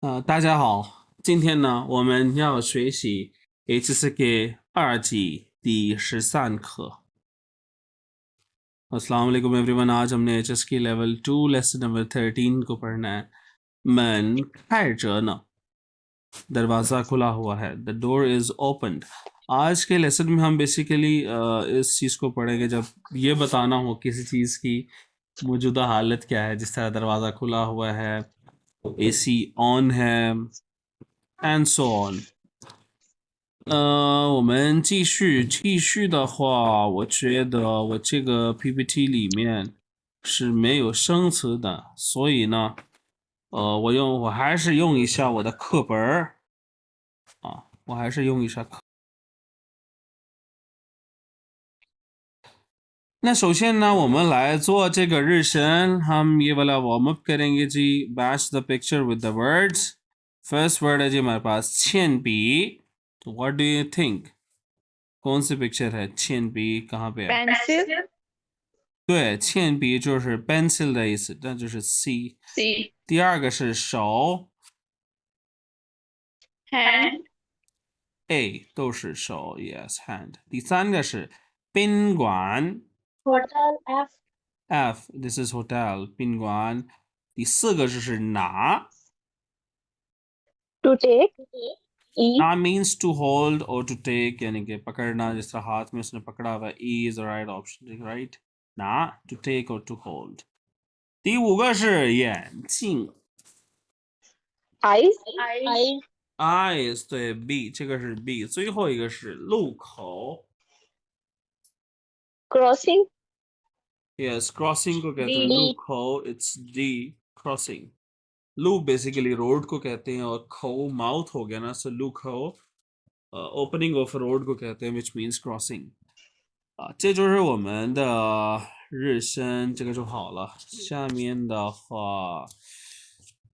大家好，今天呢，我们要学习 HSK 2级第13课。अस्सलाम वालेकुम everyone. आज हमने HSK लेवल 2 लेसन नंबर 13 को पढ़ना है। मन开着呢 दरवाज़ा खुला हुआ है, द डोर इज़ ओपनड। आज के लेसन में हम बेसिकली इस चीज़ को पढ़ेंगे जब ये बताना हो किसी चीज़ की मौजूदा हालत क्या है, जिस तरह दरवाज़ा खुला हुआ है, AC ऑन है and so on。我们继续的话，我觉得我这个 PPT 里面是没有生词的，所以呢，我还是用一下我的课本儿啊，我还是用一下课。那首先呢，我们来做这个日神，हम ये वाला वार्म अप करेंगे जी। Match the picture with the words। First word है जी हमारे पास 铅笔，तो what do you think？कौन सी पिक्चर है 铅笔कहाँ पे है？ pencil 对，铅笔就是 pencil 的意思，那就是 C。 C 第二个是手 hand A， 都是手 yes hand。第三个是宾馆 hotel F， this is hotel 宾馆。第四个就是拿 to take E 拿 means to hold or to take, यानी कि पकड़ना, जिस तरह हाथ में उसने पकड़ा हुआ E is the right option right।拿 to take or to hold。第五个是眼镜 eyes eyes， 对 B， 这个是 B。最后一个是路口 crossing yes crossing को कहते हैं D 路口 it's D crossing। लू बेसिकली रोड को कहते हैं और खो माउथ हो गया ना, सो लू खो ओपनिंग ऑफ रोड को कहते हैं which means crossing 这就是我们的日升，这个就好了。下面的话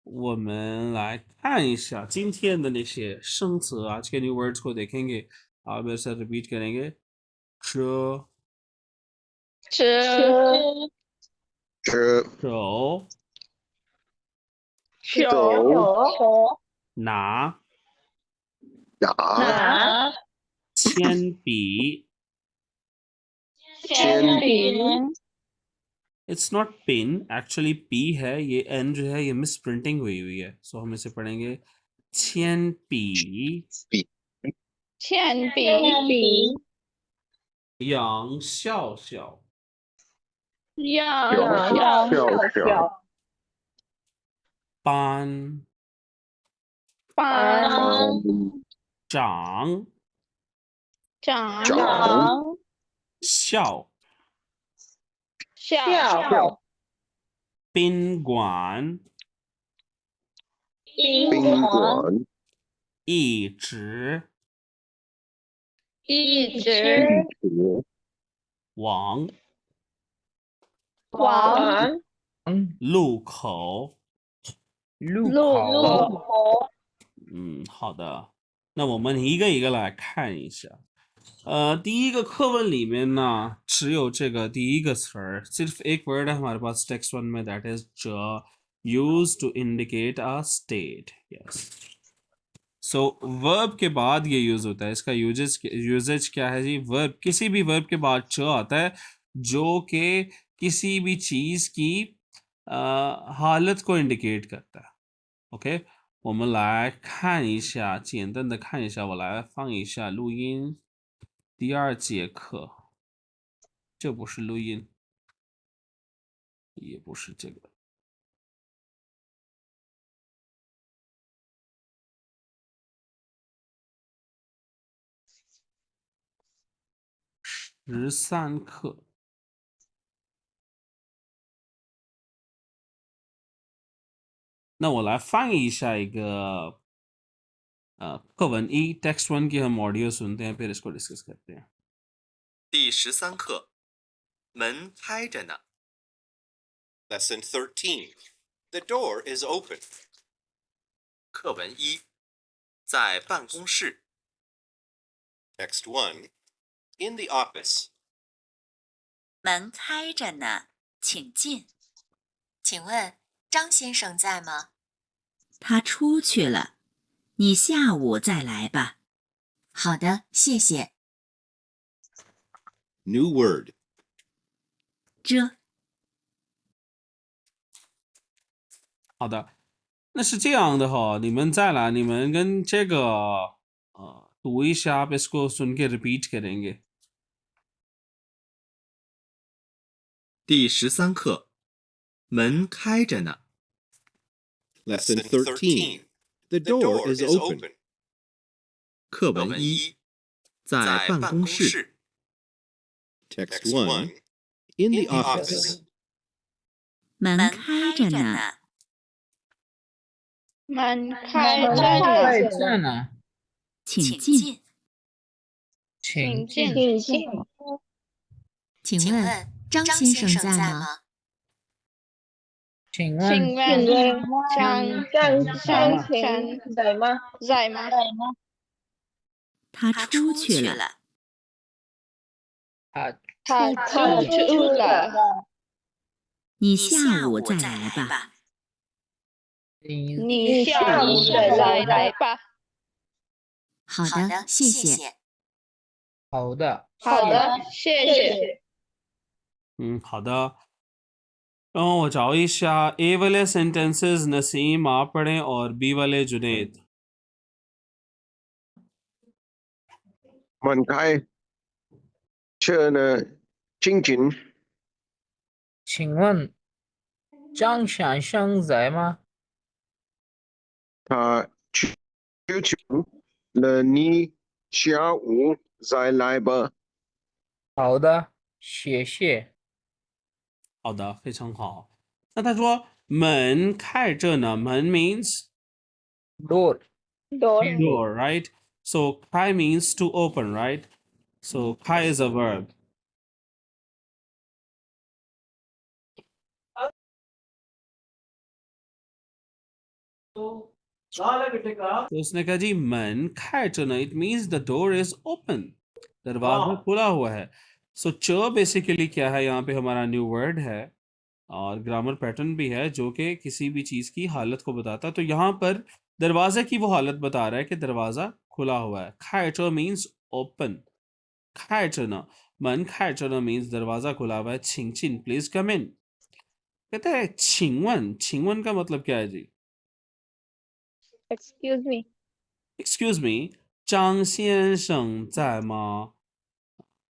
我们来看一下今天的那些生词आज के new words को देखेंगे। आप मेरे साथ रिपीट करेंगे।车 吃手手拿拿铅笔铅笔 it's not pin actually P है, ये एन जो है ये मिस प्रिंटिंग हुई है, सो हम इसे पढ़ेंगे 铅笔铅笔杨笑笑样班班长长笑笑宾馆宾馆一直一直往往路口路口好的，那我们一个一个来看一下。第一个课文里面呢，只有这个第一个词儿，सिर्फ एक word है हमारे पास text one में, that is 着 used to indicate a state। yes so verb के बाद ये यूज होता है। इसका यूजेज क्या है जी? वर्ब, किसी भी वर्ब के बाद च आता है जो कि किसी भी चीज की हालत को इंडिकेट करता है। OK， 我们来看一下，简单的看一下，我来放一下录音。第二节课，这不是录音，也不是这个。13课。那我来翻译一下一个课文一 text one की हम ऑडियो सुनते हैं, फिर इसको डिस्कस करते हैं। 第13课，门开着呢。Lesson 13. The door is open. 课文一，在办公室。Text 1. In the office. 门开着呢，请进。请问张先生在吗？他出去了，你下午再来吧。好的，谢谢。 New word. 这好的，那是这样的哈，你们再来，你们跟这个读一下，आप इसको सुन के repeat करेंगे。第13课，门开着呢。Lesson 13. The door is open. 课文1，在办公室。Text 1. In the office. 门开着呢，门开着在呢，这呢，请进。请请进。进。请问张先生在吗？请请问问张先生在吗？他出去了，他他出去了，你下午再来吧。你你下午再来吧。好的，谢谢。好的，好的，谢谢。好的。然后我找一下 A वाले sentences नसीम आप पढ़ें और B वाले Junaid. 门开着呢，静静。请问张先生在吗？他出去了，你下午再来吧。好的，谢谢。好的，非常好。那他说门开着呢，门 means door door, right? So 开 means to open, right? So 开 is a verb. तो उसने कहा जी मन开着呢, it means the door is open. दरवाजा खुला हुआ है. So च बेसिकली क्या है, यहाँ पे हमारा न्यू वर्ड है और ग्रामर पैटर्न भी है जो कि किसी भी चीज़ की हालत को बताता है. तो यहाँ पर दरवाजे की वो हालत बता रहा है कि दरवाज़ा खुला हुआ है. 开着 means open. 开着呢, मन 开着呢 means दरवाज़ा खुला हुआ है. 请进 please come in. कहते हैं 请问का मतलब क्या है जी? Excuse me. Excuse me, 张先生在吗?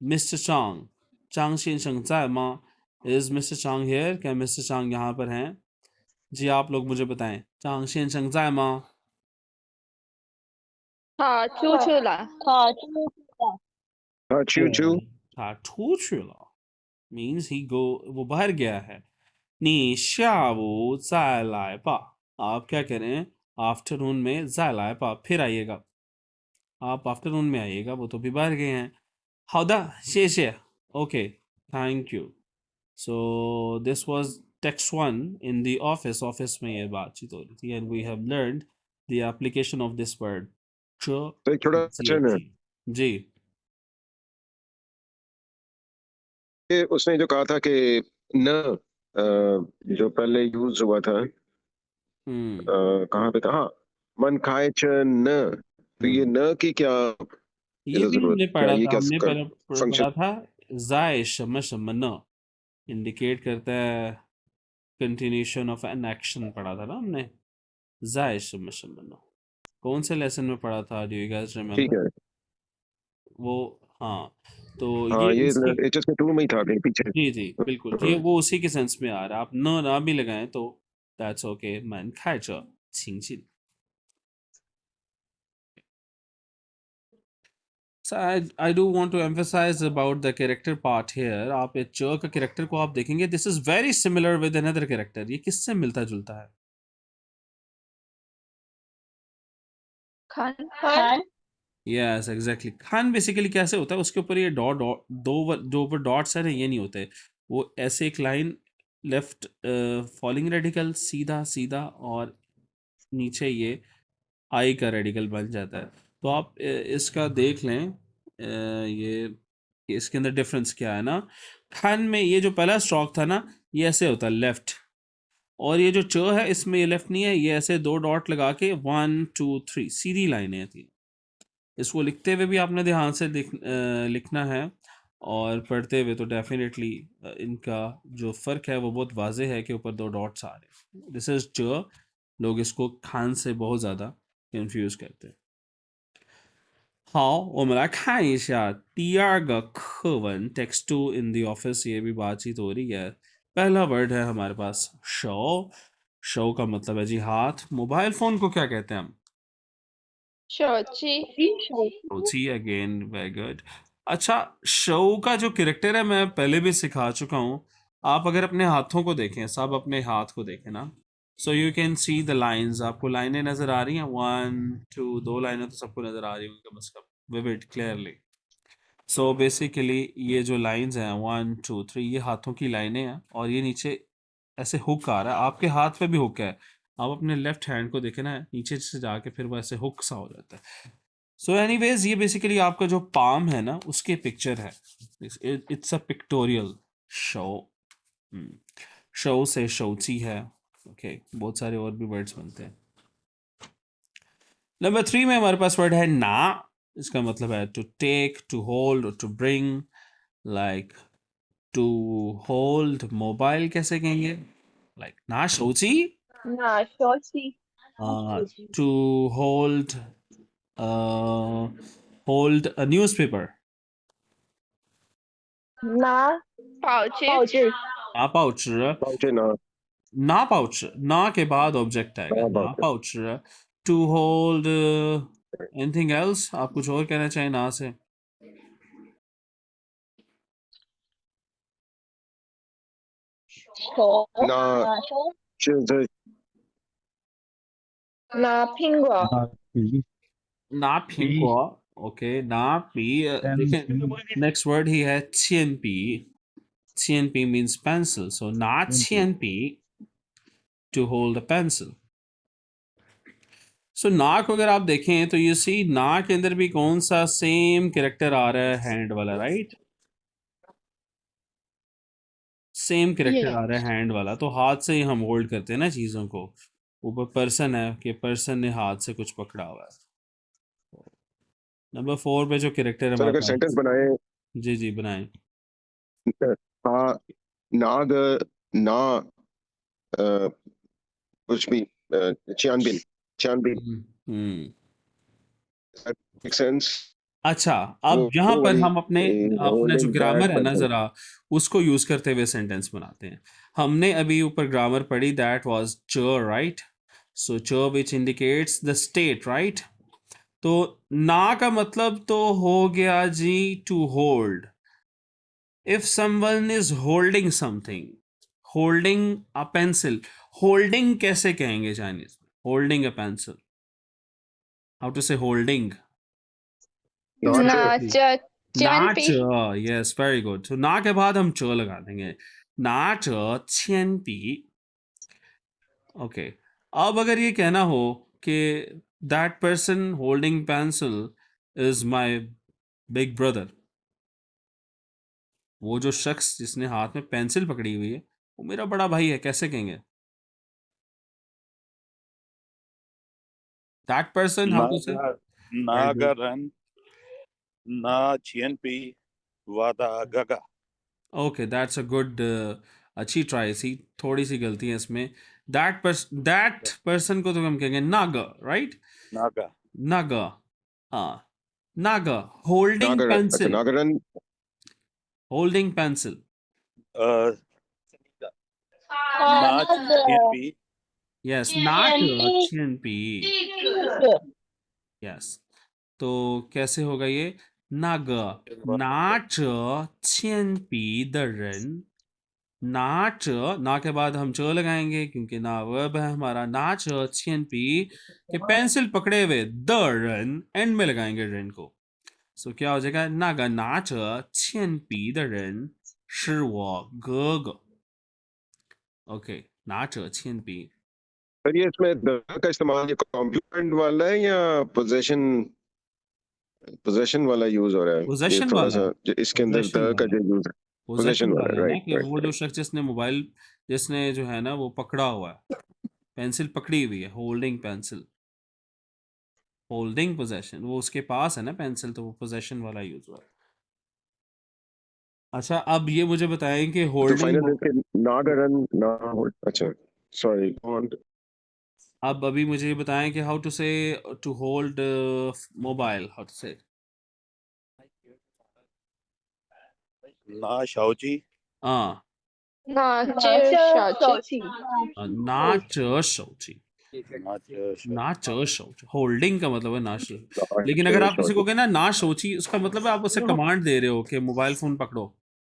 Mr. Chang, 张先生在吗? Is Mr. Chang here? क्या Mr. Chang यहाँ पर हैं? जी आप लोग मुझे बताएं, 张先生在吗? 他出去了，他出去，他出去了 means he go, वो बाहर गया है. 你下午再来吧. आप क्या करें? आफ्टरनून में 再来吧, फिर आइएगा. आप आफ्टरनून में आइएगा, वो तो भी बाहर गए हैं. 好的，谢谢. Okay, thank you. So this was text 1 in the office. Office में ये बातचीत हो रही थी and we have learned the application of this word. तो थोड़ा अच्छा जी. उसने जो कहा था कि न जो पहले यूज हुआ था कहाँ पे था? हाँ, मन खाए च न. तो ये न की क्या ये भी हमने पढ़ा ये था, क्या हमने पहले फंक्शन? पढ़ा था जाय शम शम न इंडिकेट करता है कंटिन्यूशन ऑफ एन एक्शन पढ़ा था ना हमने. जाय शम शम न कौन से लेसन में पढ़ा था? डू यू गाइस ठीक रिमेम्बर? है. वो हाँ, तो हाँ, ये उसकी एचएस के 2 में ही था कहीं पीछे. जी जी बिल्कुल, ये वो उसी के सेंस में आ रहा है. आप न ना भी लगाएं तो दैट्स ओके. मन खाए च छिंग छिन. So I do want to emphasize about the character part here. आप ये च का character को आप देखेंगे, this is very similar with another character. ये किससे मिलता जुलता है? Khan Yes, exactly. Khan basically कैसे होता है, उसके ऊपर ये डॉट दो ऊपर डॉट्स है ना, ये नहीं होते. वो ऐसे एक लाइन लेफ्ट फॉलिंग रेडिकल सीधा सीधा और नीचे ये आई का रेडिकल बन जाता है. तो आप इसका देख लें, ये इसके अंदर डिफरेंस क्या है ना. खान में ये जो पहला स्ट्रोक था ना, ये ऐसे होता है लेफ्ट, और ये जो च है इसमें ये लेफ्ट नहीं है, ये ऐसे 2 डॉट लगा के 1 2 3 सीधी लाइनें हैं 3। इसको लिखते हुए भी आपने ध्यान से लिखना है और पढ़ते हुए तो डेफिनेटली इनका जो फ़र्क है वो बहुत वाज़ेह है कि ऊपर 2 डॉट्स आ रहे हैं। दिस इज़ च। लोग इसको खान से बहुत ज़्यादा कंफ्यूज करते हैं। 好，我们来看一下第二个课文 text 2 in the office ये भी बातचीत हो रही है। पहला वर्ड है हमारे पास शो। शो का मतलब है जी हाथ। मोबाइल फोन को क्या कहते हैं हम? 手机 रोची अगेन, वेरी गुड। अच्छा, शो का जो कैरेक्टर है मैं पहले भी सिखा चुका हूँ। आप अगर अपने हाथों को देखें, सब अपने हाथ को देखें ना, so you can see the lines. आपको लाइनें नजर आ रही हैं? 1 2 2 लाइनें तो सबको नजर आ रही होंगी कम से कम, विविड क्लियरली। सो बेसिकली ये जो लाइंस हैं 1 2 3 ये हाथों की लाइनें हैं और ये नीचे ऐसे हुक आ रहा है। आपके हाथ पे भी हुक है। आप अपने लेफ्ट हैंड को देखें ना, नीचे से जाके फिर वो ऐसे हुक सा हो जाता है। सो एनीवेज ये बेसिकली आपका जो पाम है ना उसके पिक्चर है। It's a pictorial show. Show से शौची है। ओके, बहुत सारे और भी वर्ड्स बनते हैं। नंबर 3 में हमारे पास वर्ड है ना। इसका मतलब है to take, to hold, to bring. Like to hold mobile कैसे कहेंगे? लाइक ना शौची। 拿手机 to hold hold a newspaper. 拿报纸 ना 报纸 पाउचे ना ना 报纸 ना के बाद ऑब्जेक्ट आएगा। ना ना 报纸 报纸 to hold anything else। आप कुछ और कहना चाहें ना से? ना就是拿苹果 ना 苹果 ओके ना पी। देखिए नेक्स्ट वर्ड ही है 铅笔। 铅笔 means pencil, so 拿铅笔 to hold a pencil। सो ना को अगर आप देखें तो यू सी ना के अंदर भी कौन सा सेम कैरेक्टर आ रहा है? हैंड वाला, राइट? सेम कैरेक्टर आ रहा है हैंड वाला। तो हाथ से ही हम होल्ड करते हैं ना चीज़ों को। ऊपर पर्सन है कि पर्सन ने हाथ से कुछ पकड़ा हुआ है। नंबर 4 पे जो कैरेक्टर है सर हमारे अगर सेंटेंस पास, बनाए जी जी बनाएं। हाँ नाग ना कुछ भी चियानबिन चियानबिन हम्म। मेक सेंस अच्छा, वो अब यहाँ पर वही हम अपने अपना जो होल्डिंग ग्रामर दैट है ना पर्सन जरा उसको यूज करते हुए सेंटेंस बनाते हैं। हमने अभी ऊपर ग्रामर पढ़ी, दैट वाज च, राइट? सो च which indicates the state, right? तो ना का मतलब तो हो गया जी to hold. If someone is holding something, holding a pencil. Holding कैसे कहेंगे चाइनीज में? Holding a pencil, how to say holding? 拿着铅 ना 笔 च, यस वेरी गुड। तो ना के बाद हम च लगा देंगे। ना च छेन पी। ओके, अब अगर ये कहना हो कि that person holding pencil is my big brother, वो जो शख्स जिसने हाथ में पेंसिल पकड़ी हुई है वो मेरा बड़ा भाई है, कैसे कहेंगे? दैट पर्सन, हाउ टू से? Nagaran na GNP Wada Gaga. Okay, that's a good, अच्छी ट्राई सी। थोड़ी सी गलती है इसमें। दैट पर्सन को तो हम कहेंगे नाग, राइट? Naga. नाग, हाँ नाग होल्डिंग नागर अच्छा पेंसिल। नागरन holding pencil, Uh, na GNP. Yes नाट चिन पी, यस। तो कैसे होगा ये? नाग नाच छिन पी द रन। नाच, ना के बाद हम च लगाएंगे क्योंकि ना वर्ब है हमारा। नाच छिन पी के पेंसिल पकड़े हुए द रन एंड में लगाएंगे रन को। सो क्या हो जाएगा? नागा नाच छिन पी द रन是我哥哥। ओके, नाच छिन पी। सर ये इसमें द का इस्तेमाल ये कॉम्प्लीमेंट वाला है या पोजेशन पोजेशन वाला यूज हो रहा है? ये पोजेशन थोड़ा वाला सा है, जो इसके अंदर पोजेशन द का वाला, जो यूज है पोजेशन Possession वाला, वाला है ना, right, कि right, वो जो right. शख्स जिसने मोबाइल, जिसने जो है ना वो पकड़ा हुआ है, पेंसिल पकड़ी हुई है, होल्डिंग पेंसिल, होल्डिंग पोजेशन, वो उसके पास है ना पेंसिल, तो वो पोजेशन वाला यूज हुआ है। अच्छा, अब ये मुझे बताएं कि तो होल्डिंग, फाइनल इसके नागरन ना hold. अच्छा, sorry, go on. अब अभी मुझे ये बताएं कि how to say to hold mobile, how to say ना शाओजी, हाँ 拿着手机， ना च शौची, ना च- ना च शौची, होल्डिंग का मतलब है ना Not लेकिन अगर आप किसी को shorty. कहना ना शौची, उसका मतलब है आप उसे कमांड दे रहे हो कि मोबाइल फोन पकड़ो,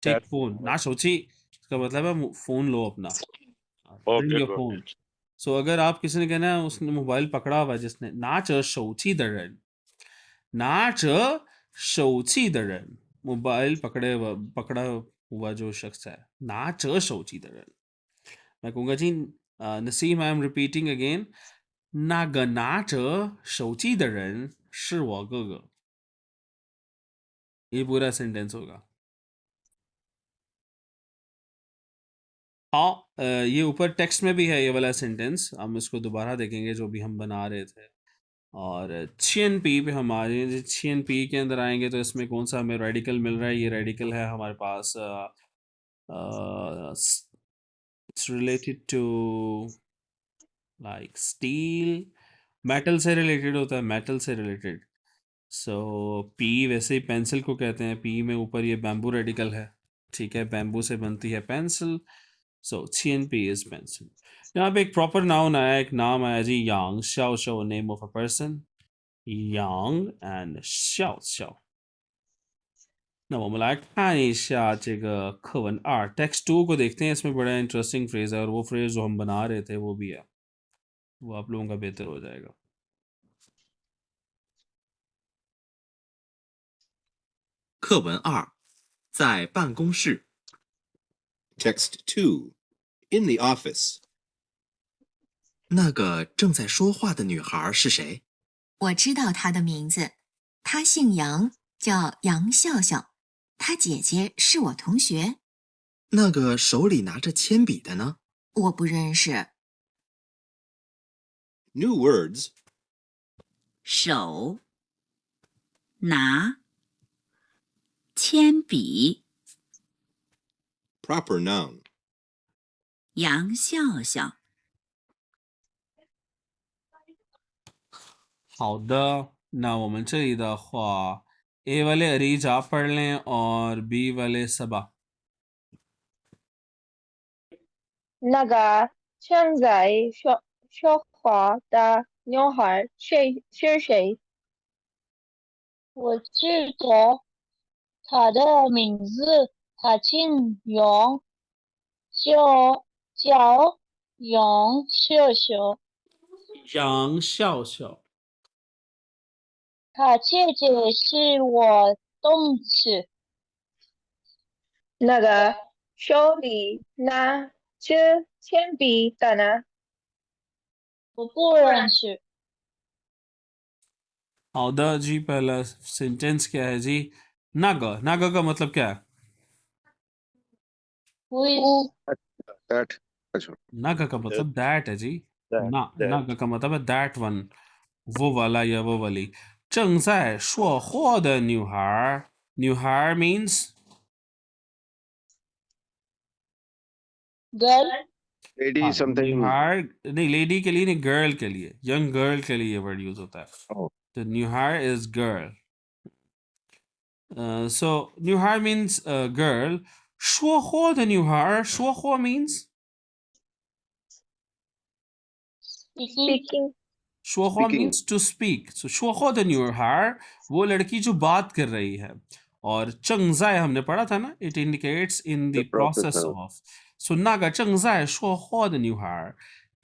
टेक That- फोन, ना शौची इसका मतलब है फोन लो अपना, bring Okay, your good. Phone. So अगर आप किसी ने कहना है उसने मोबाइल पकड़ा हुआ है, जिसने ना च शौची द रन, ना च शौची द रन, मोबाइल पकड़ा हुआ जो शख्स है, ना च शौची द रन। मैं कहूँगा जी, Naseem, I am repeating again, 那个拿着手机的人是我哥哥। ये पूरा सेंटेंस होगा। हाँ, ये ऊपर टेक्स्ट में भी है ये वाला सेंटेंस, हम इसको दोबारा देखेंगे जो भी हम बना रहे थे। और CNP पे हम आ रहे हैं, CNP के अंदर आएंगे तो इसमें कौन सा हमें रेडिकल मिल रहा है, ये रेडिकल है हमारे पास, it's related to like steel, metal से रिलेटेड होता है, मेटल से रिलेटेड। सो पी वैसे ही पेंसिल को कहते हैं, पी में ऊपर ये बैम्बू रेडिकल है, ठीक है, बैम्बू से बनती है pencil. So CNP is pencil. यहाँ पे एक प्रॉपर नाउन आया, एक नाम आया जी, Yang Xiao Xiao, name of a person, Yang and Xiao Xiao. 那我们来看一下这个课文2 text 2 को देखते हैं, इसमें बड़ा इंटरेस्टिंग फ्रेज है, और वो फ्रेज जो हम बना रहे थे वो भी है, वो आप लोगों का बेहतर हो जाएगा।课文2，在办公室。Text 2, in the office. 那个正在说话的女孩是谁？我知道她的名字，她姓杨，叫杨笑笑。她姐姐是我同学，那个手里拿着铅笔的呢我不认识。 ？New words. 手拿铅笔， Proper noun. 杨笑笑。好的，那我们这里的话，A वाले अरीज आप पढ़ लें और B वाले सबा।那个正在说话的女孩是谁？我知道她的名字，她姓杨，叫杨笑笑。杨笑笑，她姐姐是我同事。那个手里拿着铅笔的呢？我不认识。好的जी, पहला सेंटेंस क्या है जी? नागा, नागा का मतलब क्या है?我 That. अच्छा. नागा का मतलब दैट है जी। that- ना that. नागा का मतलब है दैट वन, वो वाला या वो वाली। 正在说话的女孩，女孩 means girl Lady हाँ, something. न्यूहार नहीं, लेडी के लिए नहीं, गर्ल के लिए, यंग गर्ल के लिए ये वर्ड यूज होता है। Oh. तो न्यूहार is girl. So 女孩 means girl. 说话的女孩，说话 means speaking 说话 Speaking. means to speak. So 说话的女孩वो लड़की जो बात कर रही है। और 正在हमने पढ़ा था ना, it indicates in the The process process of. of. So 那个正在说话的女孩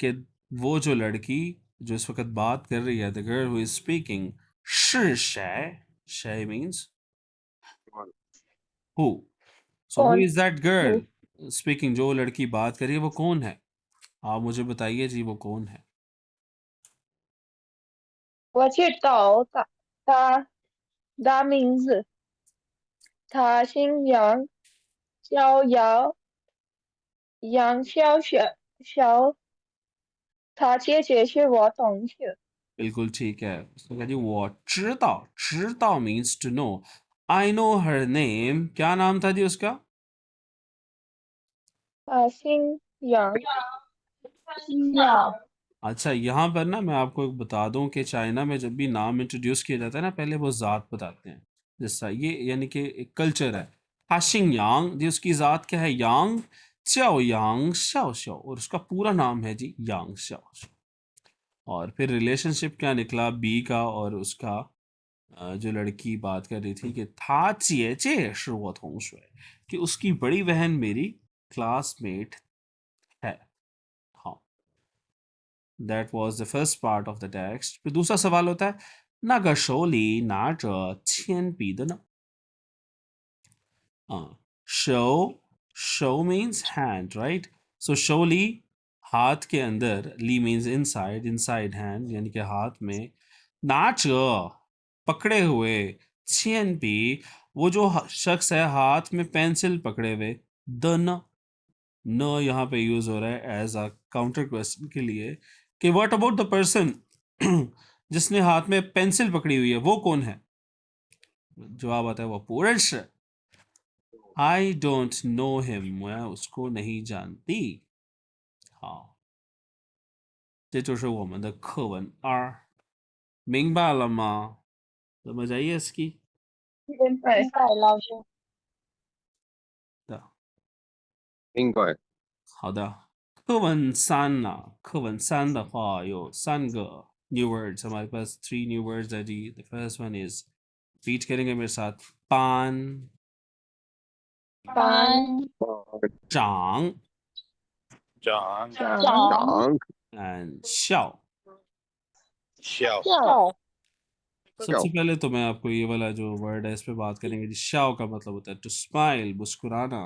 कि वो जो लड़की जो इस वक्त बात कर रही है, the girl who is speaking 是谁? 谁 means who. So who कौन? is that girl speaking? जो लड़की बात कर रही है वो कौन है? आप मुझे बताइए जी, वो कौन है? 我知道他的名字，他姓杨，逍遥，杨潇潇，她姐姐是我同学。 बिल्कुल ठीक है। उसने कहा जी वो知道 means to know। I know her name। क्या नाम था जी उसका? 姓杨，星耀， अच्छा, यहाँ पर ना मैं आपको एक बता दूं कि चाइना में जब भी नाम इंट्रोड्यूस किया जाता है ना, पहले वो ज़ात बताते हैं। जैसा ये यानी कि एक कल्चर है। हाशिंग यांग जी, उसकी ज़ात क्या है? यांग च्याओ यांग श्याओ श्याओ, और उसका पूरा नाम है जी यांग श्याओ श्याओ। और फिर रिलेशनशिप क्या निकला बी का और उसका, जो लड़की बात कर रही थी कि था चिए चे वो कि उसकी बड़ी बहन मेरी क्लासमेट है। हाँ, that was the first part of the text. फिर दूसरा सवाल होता है ना गा शोली ना छियन पी द ना। शो मीन्स हैंड, राइट? सो शोली हाथ के अंदर, ली मीन्स इनसाइड, इनसाइड हैंड यानी कि हाथ में, नाच पकड़े हुए, छियन पी वो जो शख्स है हाथ में पेंसिल पकड़े हुए, द न यहाँ पे यूज हो रहा है एज अ काउंटर क्वेश्चन के लिए कि व्हाट अबाउट द पर्सन जिसने हाथ में पेंसिल पकड़ी हुई है, वो कौन है? जवाब आता है वो पुरुष। आई डोंट नो हिम, मैं उसको नहीं जानती।好，这就是我们的课文2，明白了吗？怎么在 ESK 明白。明白，老师。的？明白。好的，课文3呢？课文3的话有3个 new words，हमारे पास 3 new words है जी। The first one is repeat करेंगे मेरे साथ, पान, 班长长长长 and 笑。笑笑 सबसे पहले तो मैं आपको ये वाला जो वर्ड है इस पे बात करेंगे जी। शाओ का मतलब होता है टू स्माइल, मुस्कुराना।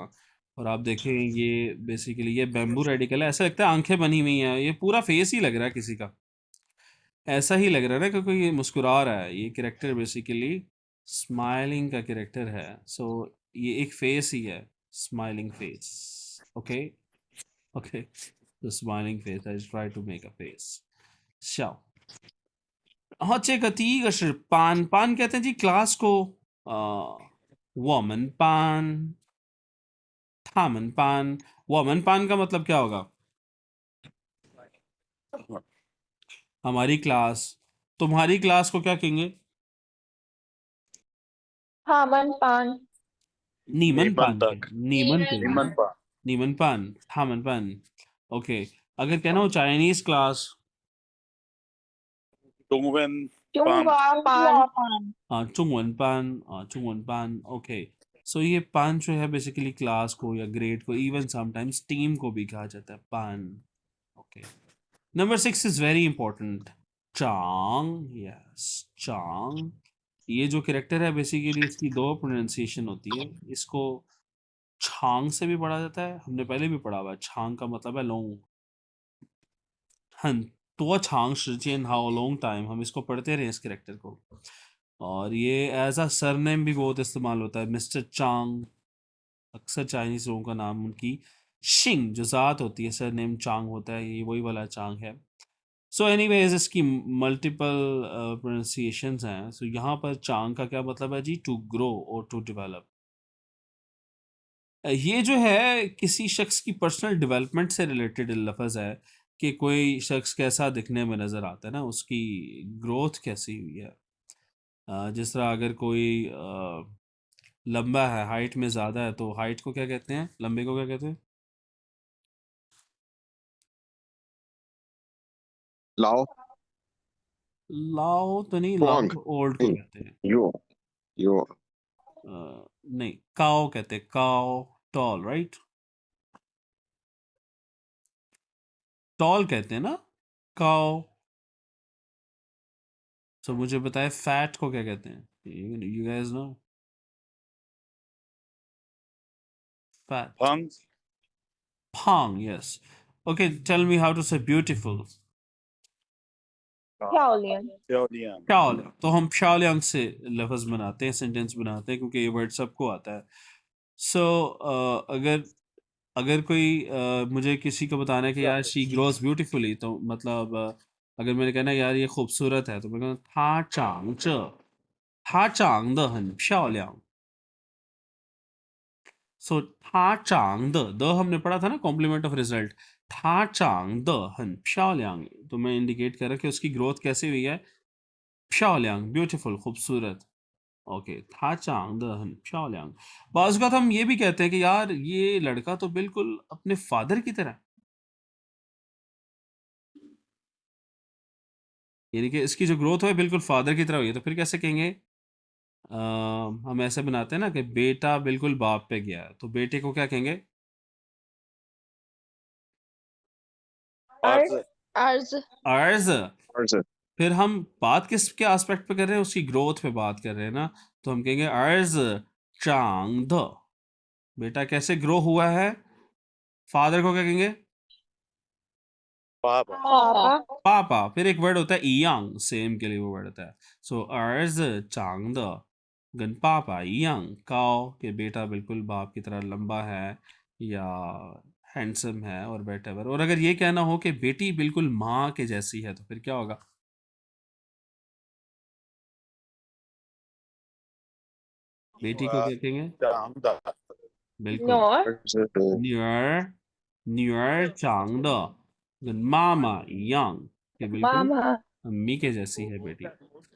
और आप देखें ये बेसिकली ये बैम्बू रेडिकल है, ऐसा लगता है आंखें बनी हुई हैं, ये पूरा फेस ही लग रहा है किसी का, ऐसा ही लग रहा है ना क्योंकि ये मुस्कुरा रहा है। ये कैरेक्टर बेसिकली स्माइलिंग का कैरेक्टर है। सो ये एक फेस ही है, smiling face. Okay okay, the smiling face, I try to make a face. शाओ। 好，这个第一个是班，班 कहते हैं जी क्लास को। 我们班，他们班，我们班का मतलब क्या होगा? हमारी क्लास। तुम्हारी क्लास को क्या कहेंगे? 他们班， नीमन पान तक के, नीमन के, निमन पा नीमन पान, थामन पान। ओके, अगर कहना हो चाइनीज क्लास, 동wen 中 班 华班， 班 चुंगवन पान, चुंगवन पान। ओके, सो ये पान जो है बेसिकली क्लास को या ग्रेड को, इवन समटाइम्स टीम को भी कहा जाता है पान। Okay, number 6 is very important, चांग। यस, चांग। ये जो कैरेक्टर है बेसिकली इसकी 2 प्रोनाउंसिएशन होती है। इसको छांग से भी पढ़ा जाता है, हमने पहले भी पढ़ा हुआ है। छांग का मतलब है लॉन्ग, हन तो छांग शिजियन हाउ लॉन्ग टाइम, हम इसको पढ़ते रहे इस कैरेक्टर को। और ये एज अ सरनेम भी बहुत इस्तेमाल होता है, मिस्टर चांग। अक्सर चाइनीज लोगों का नाम उनकी शिंग जो ज़ात होती है, सरनेम चांग होता है, ये वही वाला चांग है। सो एनीवेज इसकी मल्टीपल प्रोनाउंसिएशंस हैं। सो यहाँ पर चांग का क्या मतलब है जी? टू ग्रो और टू डेवलप। ये जो है किसी शख्स की पर्सनल डेवलपमेंट से रिलेटेड लफ्ज़ है कि कोई शख्स कैसा दिखने में नज़र आता है ना, उसकी ग्रोथ कैसी हुई है। जिस तरह अगर कोई लंबा है, हाइट में ज़्यादा है, तो हाइट को क्या कहते हैं? लंबे को क्या कहते हैं? लाओ लाओ तो नहीं, Wrong. लाओ ओल्ड को नहीं। कहते हैं। यो नहीं, काओ कहते हैं, काओ टॉल, राइट? टॉल कहते हैं ना, काओ। सो मुझे बताए फैट को क्या कहते हैं? You guys know fat? 방 Pang, yes. Okay, tell me how to say beautiful. 漂亮， 뼈리안 प्यालियांग, तो हम प्यालियांग से लफ्ज़ बनाते हैं, सेंटेंस बनाते हैं, क्योंकि ये वर्ड सबको आता है। सो अगर अगर कोई मुझे किसी को बताना है कि यार शी ग्रोस ब्यूटीफुली, तो मतलब अगर मैंने कहना यार ये खूबसूरत है, तो मैं कहूँ她长得很漂亮। सो 她长得 द हमने पढ़ा था ना, कॉम्प्लीमेंट ऑफ रिजल्ट। 她长得很漂亮, तो मैं इंडिकेट कर रहा कि उसकी ग्रोथ कैसी हुई है, 漂亮 ब्यूटीफुल खूबसूरत। ओके, 她长得很漂亮। बाज़ औक़ात हम ये भी कहते हैं कि यार ये लड़का तो बिल्कुल अपने फादर की तरह है। यानी कि इसकी जो ग्रोथ है बिल्कुल फादर की तरह हुई है, तो फिर कैसे कहेंगे? हम ऐसे बनाते हैं ना कि बेटा बिल्कुल बाप पे गया है, तो बेटे को क्या कहेंगे? अर्ज अर्ज अर्ज। और सर फिर हम बात किसके एस्पेक्ट पे कर रहे हैं? उसकी ग्रोथ पे बात कर रहे हैं ना, तो हम कहेंगे अर्ज चांद। बेटा कैसे ग्रो हुआ है? फादर को क्या कहेंगे? पापा पापा पापा। फिर एक वर्ड होता है इयांग, सेम के लिए वो वर्ड होता है। सो अर्ज चांद गन पापा इयांग काओ, कि बेटा बिल्कुल बाप की तरह लंबा है या हैंडसम है और whatever। और अगर ये कहना हो कि बेटी बिल्कुल माँ के जैसी है, तो फिर क्या होगा? बेटी को क्या कहेंगे? 长的 बिल्कुल 女儿 女儿，女儿长得跟妈妈一样, कि बिल्कुल 妈妈 अम्मी के जैसी है बेटी।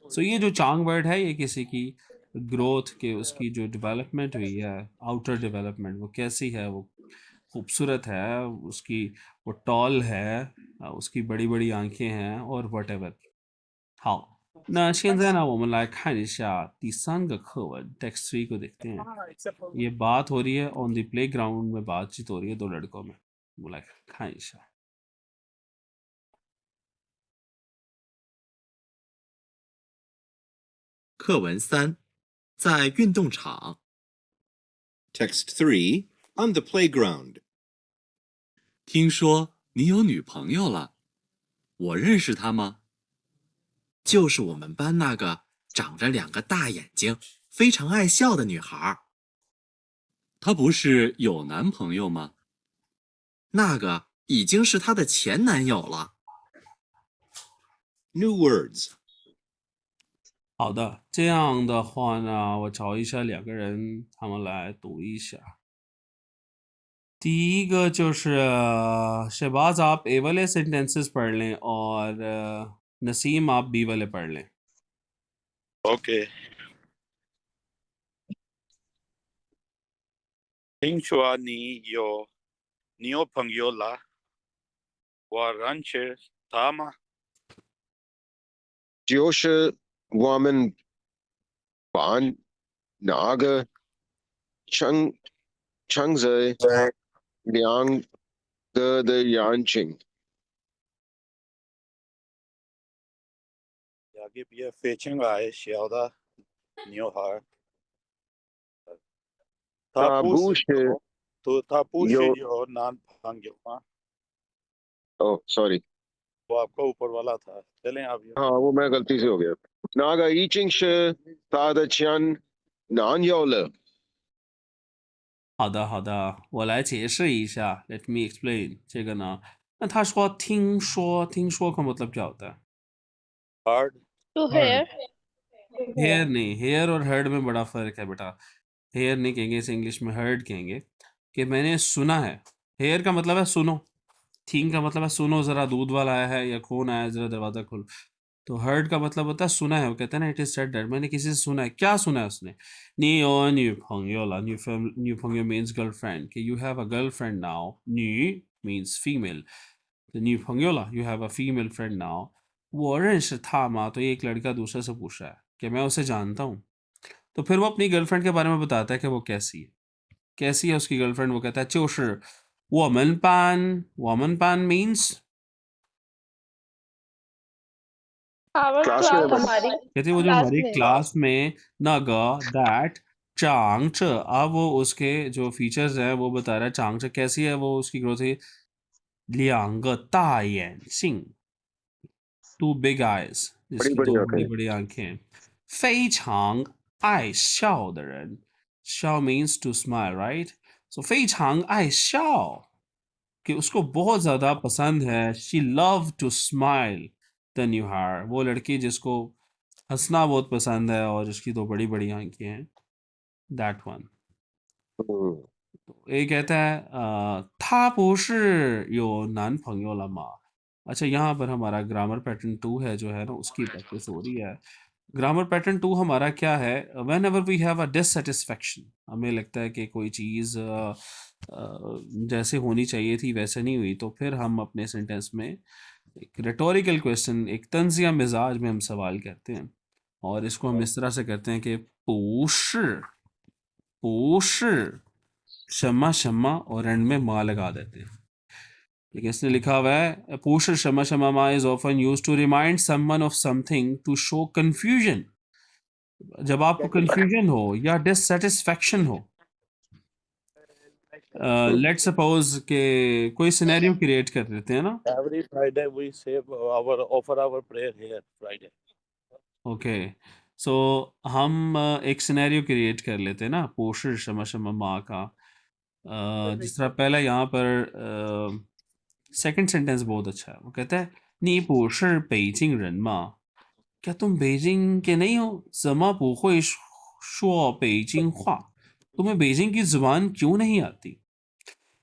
सो ये जो चांग वर्ड है, ये किसी की ग्रोथ के, उसकी जो डेवलपमेंट हुई है, आउटर डेवलपमेंट, वो कैसी है, वो खूबसूरत है, उसकी वो टॉल है, उसकी बड़ी बड़ी आंखें हैं और whatever。好，那现在呢，我们来看一下第三个课文 text 3 को देखते हैं। ये बात हो रही है ऑन द प्लेग्राउंड में, बातचीत हो रही है दो लड़कों में। वो like 看一下。课文3，在运动场。Text 3 on the playground。听说你有女朋友了，我认识她吗？就是我们班那个长着2个大眼睛、非常爱笑的女孩。她不是有男朋友吗？那个已经是她的前男友了。New words。好的，这样的话呢，我找一下2个人，他们来读一下。第一个就是शहबाज आप ए वाले सेंटेंसेस पढ़ लें और नसीम आप बी वाले पढ़ लें। OK。听说你有朋友了，我认识他吗？就是我们班那个长着2个的眼睛。有个比较非常爱笑的女孩。她不是有男朋友吗？ ओह सॉरी, वो आपका ऊपर वाला था। चलें आप हाँ वो मैं गलती से हो गया। 那个已经是他的前男友了。好的，好的，我来解释一下。Let me explain 这个呢。那他说听说，听说का मतलब क्या होता है? hard to hear हेयर नहीं, हेयर और हर्ड में बड़ा फर्क है बेटा। हेयर नहीं कहेंगे इसे, इंग्लिश में हर्ड कहेंगे कि मैंने सुना है। हेयर का मतलब है सुनो, थिंग का मतलब है सुनो ज़रा, दूध वाला आया है या कौन आया है, ज़रा दरवाज़ा खोलो। तो हर्ड का मतलब होता है सुना है। वो कहते हैं ना, इट इज सेड दैट, मैंने किसी से सुना है। क्या सुना है उसने? नी और न्यू पंगयोला, न्यू पंगयो मीन्स गर्लफ्रेंड, कि you have a girlfriend now. न्यू मीन्स फीमेल, तो न्यू पंगयोला you have a female friend now. वो认识था माँ, तो ये एक लड़का दूसरे से पूछ रहा है कि मैं उसे जानता हूँ। तो फिर वो अपनी गर्लफ्रेंड के बारे में बताता है कि वो कैसी है, कैसी है उसकी गर्लफ्रेंड। वो कहता है 就是我们班 मीन्स our Class class में हमारी कहते हैं वो जो क्लास हमारी में क्लास में नग दैट चांगच। अब वो उसके जो फीचर्स हैं वो बता रहा है। चांगच कैसी है, वो उसकी ग्रोथ है 2个大眼睛 2 big eyes, बड़ी जिसकी बड़ी 2 आंखें। बड़ी बड़ी आंखें।非常爱笑的人 शाओ means to smile right, so 非常爱笑 कि उसको बहुत ज़्यादा पसंद है, she love to smile the न्यू हायर, वो लड़की जिसको हंसना बहुत पसंद है और जिसकी तो बड़ी बड़ी आंखें हैं, दैट वन। ये कहता है 他不是有男朋友了吗? अच्छा यहाँ पर हमारा ग्रामर पैटर्न 2 है जो है ना उसकी प्रैक्टिस हो रही है। ग्रामर पैटर्न 2 हमारा क्या है, whenever we have a dissatisfaction, हमें लगता है कि कोई चीज़ जैसे होनी चाहिए थी वैसे नहीं हुई, तो फिर हम अपने सेंटेंस में एक रेटोरिकल क्वेश्चन, एक तंजिया मिजाज में हम सवाल करते हैं, और इसको हम इस तरह से करते हैं कि 不是 शम्मा शम्मा और एंड में माँ लगा देते हैं। लेकिन इसने लिखा हुआ है 不是 शम्मा शम्मा माँ is often use to remind someone of something to show confusion, जब आपको कंफ्यूजन हो या डिससेटिस्फैक्शन हो। लेट्स सपोज के कोई सिनेरियो क्रिएट कर देते हैं ना, Every Friday we say offer our prayer here Friday. Okay so हम एक सिनेरियो क्रिएट कर लेते हैं ना, 不是 शम्मा शम्मा माँ का। जिस तरह पहला यहाँ पर सेकंड सेंटेंस बहुत अच्छा है, वो कहता है 你不是北京人吗? क्या तुम बेजिंग के नहीं हो? 怎么不会说北京话? तुम्हें बेजिंग की जुबान क्यों नहीं आती?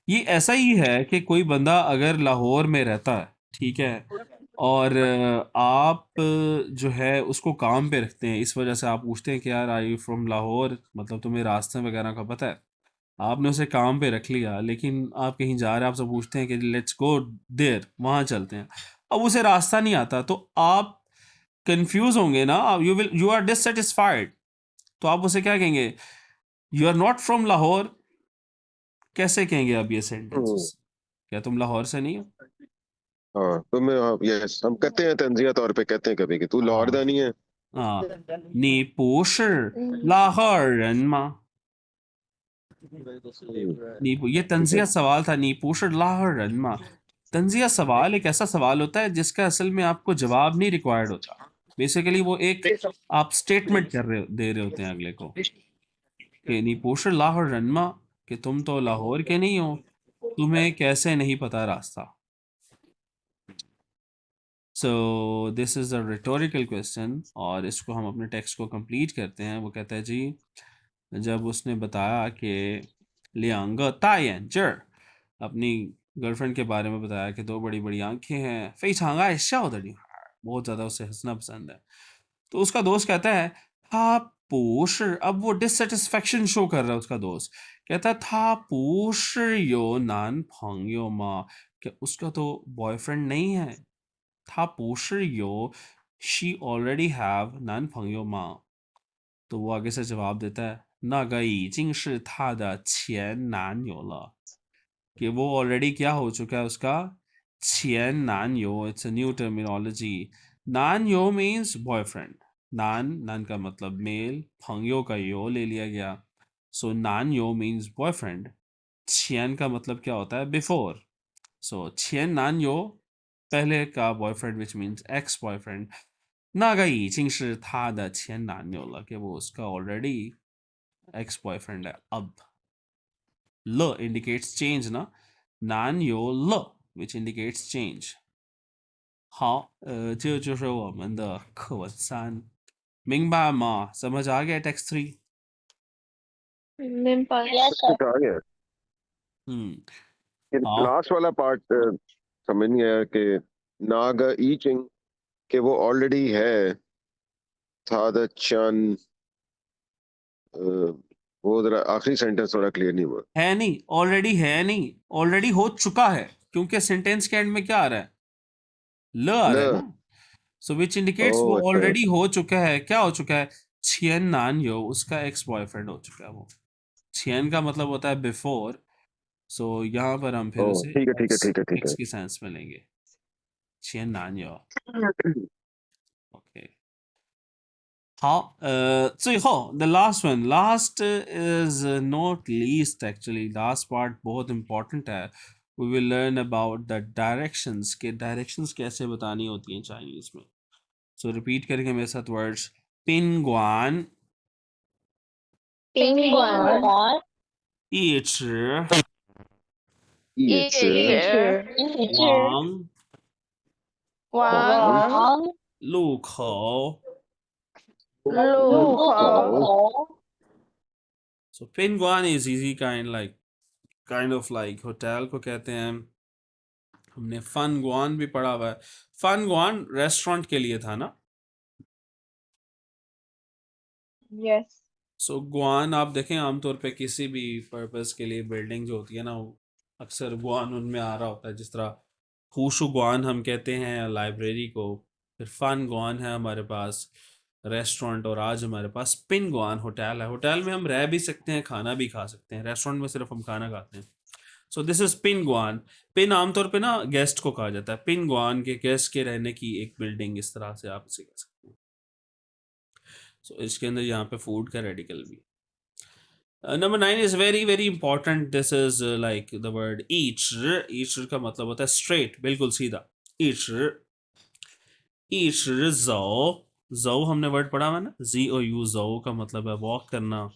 ये ऐसा ही है कि कोई बंदा अगर लाहौर में रहता है, ठीक है, और आप जो है उसको काम पे रखते हैं, इस वजह से आप पूछते हैं कि यार आई यू फ्रॉम लाहौर, मतलब तुम्हें रास्ते वगैरह का पता है, आपने उसे काम पे रख लिया, लेकिन आप कहीं जा रहे हैं, आपसे पूछते हैं कि लेट्स गो देयर, वहाँ चलते हैं, अब उसे रास्ता नहीं आता, तो आप कंफ्यूज होंगे ना, यू आर डिससेटिस्फाइड, तो आप उसे क्या कहेंगे? You are not from Lahore, कैसे कहेंगे अब ये सेंटेंस? क्या तुम लाहौर से नहीं हो? हाँ तो मैं, यस हम कहते हैं तंजिया तौर पे कहते हैं कभी कि तू लाहौर दा नहीं है। हाँ, 你不是拉赫尔人吗? ये तंजिया सवाल था, 你不是拉赫尔人吗? तंजिया सवाल एक ऐसा सवाल होता है जिसका असल में आपको जवाब नहीं रिक्वायर्ड होता, बेसिकली वो एक आप स्टेटमेंट दे रहे होते हैं अगले को कि 你不是拉赫尔人吗? कि तुम तो लाहौर के नहीं हो, तुम्हें कैसे नहीं पता रास्ता? So this is a rhetorical question, और इसको हम अपने टेक्स्ट को कंप्लीट करते हैं। वो कहता है जी, जब उसने बताया कि लियांग तायंजर, अपनी गर्लफ्रेंड के बारे में बताया कि दो बड़ी बड़ी आंखें हैं, फेचांग आए शाओ द न्यू हायर, बहुत ज़्यादा उसे हंसना पसंद है, तो उसका दोस्त कहता है था पूश, अब वो डिससेटिस्फैक्शन शो कर रहा है उसका दोस्त, कहता है था पूश यो नान फंगयो मा, कि उसका तो बॉयफ्रेंड नहीं है, 他不是有 she already have 男朋友吗? तो वो आगे से जवाब देता है 那个已经是他的前男友了, कि वो ऑलरेडी क्या हो चुका है उसका 前男友, it's a new terminology. 男友 means boyfriend, नान का मतलब मेल, 朋友का यो ले लिया गया, so 男友 means boyfriend, 前का मतलब क्या होता है? before, so 前男友 पहले का boyfriend which means ex boyfriend, 那个已经是他的前男友了, कि वो उसका ऑलरेडी एक्स बॉयफ्रेंड है अब। ल इंडिकेट्स चेंज ना, 男友了 which indicates change。好，这就是我们的课文3，明白吗？समझ आ गया टेक्स्ट 3? मेरे पास Yes, sir. कुछ आ गया हाँ लास्ट वाला पार्ट समझ नहीं आया कि नागा ईचिंग कि वो ऑलरेडी है था द चन, वो जरा आखिरी सेंटेंस थोड़ा क्लियर नहीं हुआ। है नहीं, ऑलरेडी है नहीं, ऑलरेडी हो चुका है, क्योंकि सेंटेंस के एंड में क्या आ रहा है? ल आ रहा है ल, ना, सो विच इंडिकेट्स वो अच्छा ऑलरेडी हो चुका है। क्या हो चुका है? छियन नान यो, उसका एक्स बॉयफ्रेंड हो चुका है वो। छियन का मतलब होता है बिफोर, सो यहाँ पर हम फिर ओ उसे ठीक है ठीक है एक्स ठीक है ठीक एक्स है। की सेंस में लेंगे, छियन नान यो। Okay 好，最后 the last one, last is not least actually, last part बहुत important है। We will learn about the directions, के directions कैसे बतानी होती हैं चाइनीज में। So repeat करेंगे मेरे साथ words, 宾馆宾馆、馆、一直、一直、王、王、路口。路口、口、 So Pinguan is easy kind of like hotel को कहते हैं। हमने फन गुआन भी पढ़ा हुआ है। फन गुआन रेस्टोरेंट के लिए था ना। यस। सो गुआन आप देखें आमतौर पे किसी भी पर्पस के लिए बिल्डिंग जो होती है ना, वो अक्सर गुआन उनमें आ रहा होता है। जिस तरह हुशु गुआन हम कहते हैं लाइब्रेरी को, फिर फन गुआन है हमारे पास रेस्टोरेंट, और आज हमारे पास पिन गुआन होटल है। होटल में हम रह भी सकते हैं, खाना भी खा सकते हैं। रेस्टोरेंट में सिर्फ हम खाना खाते हैं। So this is pin Guan. Pin आमतौर पे ना गेस्ट को कहा जाता है। पिन गुआन के गेस्ट के रहने की एक बिल्डिंग, इस तरह से आप इसे कह सकते हैं। सो इसके अंदर यहाँ पे फूड का रेडिकल भी। Number 9 is very very important. This is like the word each. Each का मतलब होता है स्ट्रेट, बिल्कुल सीधा। ईच ईच जो जो हमने वर्ड पढ़ा हुआ है ना, ZOU। जो का मतलब है वॉक करना।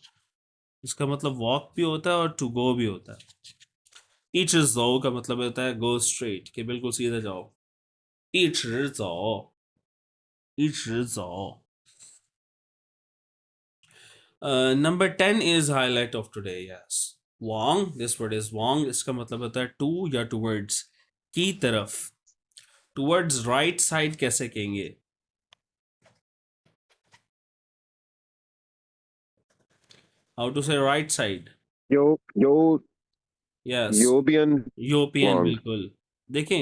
इसका मतलब वॉक भी होता है और टू गो भी होता है। ईच जो का मतलब होता है गो स्ट्रेट, कि बिल्कुल सीधा जाओ। ईच जो, ईच जो। Number 10 is highlight of today. Yes, Wong, this word is Wong। इसका मतलब होता है to या towards, की तरफ। Towards right side कैसे कहेंगे? How to say right side? Yo Yes, European European, Wong। बिल्कुल। देखें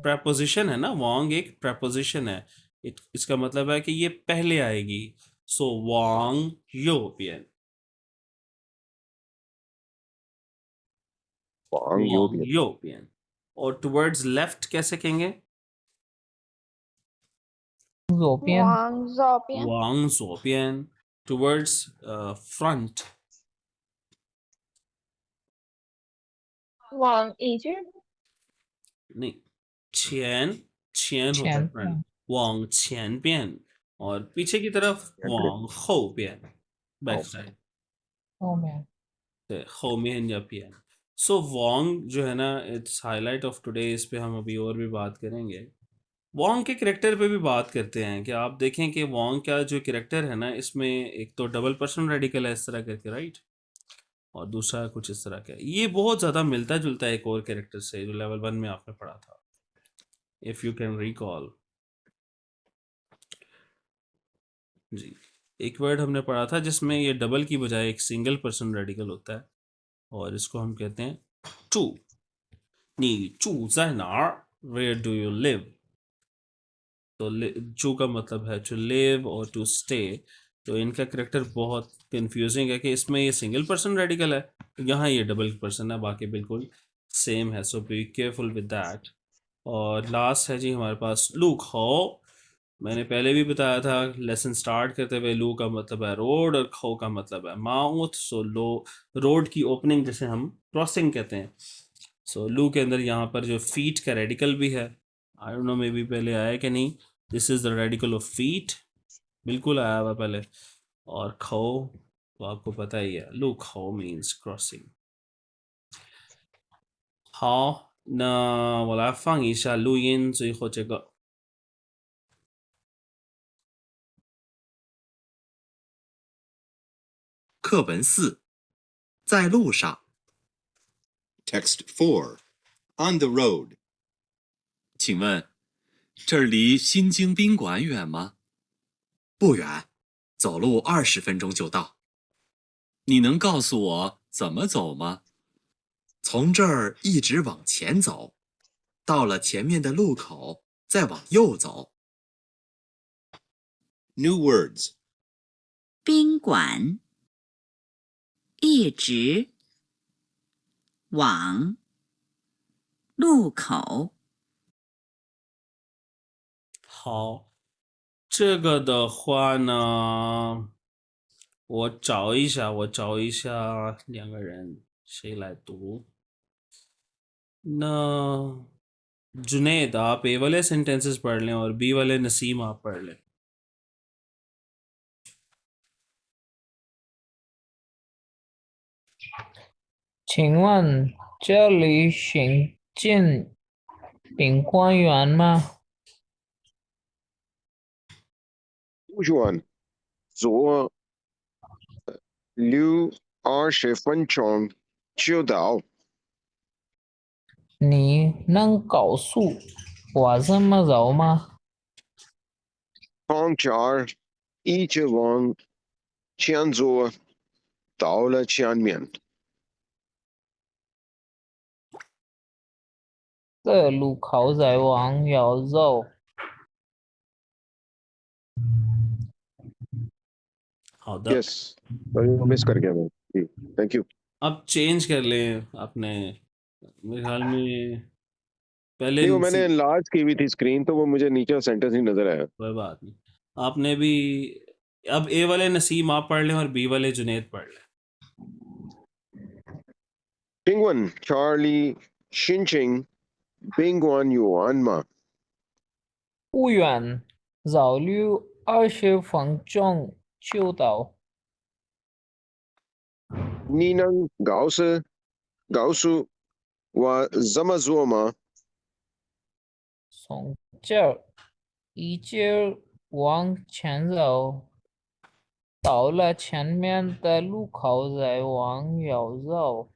preposition है ना, Wong एक preposition है। इसका मतलब है कि ये पहले आएगी। So Wong यूरोपियन, Wong Wong यूरोपियन। यूरोपियन। और towards left कैसे कहेंगे? यूरोपियन, Wang 左边 towards front।往一只नहीं, 前होता है前 फ्रंट। वांग 前边। और पीछे की तरफ वांग 后边 बैक साइड 后面 से 后面या 边। सो वांग जो है ना, इट्स हाईलाइट ऑफ टुडे। इस पे हम अभी और भी बात करेंगे। वॉन्ग के करेक्टर पे भी बात करते हैं कि आप देखें कि वॉन्ग का जो करेक्टर है ना, इसमें एक तो डबल पर्सन रेडिकल है इस तरह करके, राइट, और दूसरा कुछ इस तरह का। ये बहुत ज़्यादा मिलता जुलता है एक और कैरेक्टर से जो लेवल 1 में आपने पढ़ा था, इफ़ यू कैन रिकॉल। जी, एक वर्ड हमने पढ़ा था जिसमें ये डबल की बजाय एक सिंगल पर्सन रेडिकल होता है, और इसको हम कहते हैं टू। नी चू ज़ाय नार, वेयर डू यू लिव। तो चू का मतलब है टू लिव और टू स्टे। तो इनका करेक्टर बहुत कंफ्यूजिंग है कि इसमें ये सिंगल पर्सन रेडिकल है, यहाँ ये डबल पर्सन है, बाकी बिल्कुल सेम है। सो बी केयरफुल विद दैट। और लास्ट है जी हमारे पास लू खो। मैंने पहले भी बताया था लेसन स्टार्ट करते हुए, लू का मतलब है रोड और खो का मतलब है माउथ। सो लो, रोड की ओपनिंग जिसे हम क्रॉसिंग कहते हैं। सो लू के अंदर यहाँ पर जो फीट का रेडिकल भी है, I don't know may be पहले आया कि नहीं। This is the radical of feet, बिल्कुल आया हुआ पहले। और खो तो आपको पता ही है, लू खो means crossing. 好，那我来放一下录音，最后这个。课文4，在路上。Text 4, on the road。请问，这儿离新京宾馆远吗？不远，走路20分钟就到。你能告诉我怎么走吗？从这儿一直往前走，到了前面的路口，再往右走。New words。宾馆，一直往路口。好，这个的话呢，我找一下两个人谁来读。ना जुनेद, आप ए वाले सेंटेंसेस पढ़ लें और बी वाले नसीम आप पढ़ लें। 请问这里行进宾馆远吗？不远，左6:20就到。你能告诉我怎么走吗？方4一直往前走，到了前面。这路口再往右走。好的 Yes, मिस कर गया मैं जी थैंक यू अब चेंज कर लें अपने मेरे ख्याल में पहले नहीं वो मैंने लार्ज की हुई थी स्क्रीन तो वो मुझे नीचे सेंटेंस नहीं नजर आया कोई बात नहीं आपने भी अब ए वाले नसीम आप पढ़ लें और बी वाले जुनेद पढ़ लें Pingwan Charlie Shinching Bingwan Yuan Ma 不远，绕路20分钟就到。 Ninang Gausu wa Zamazuma 从这儿一直往前走，到了前面的路口再往右走。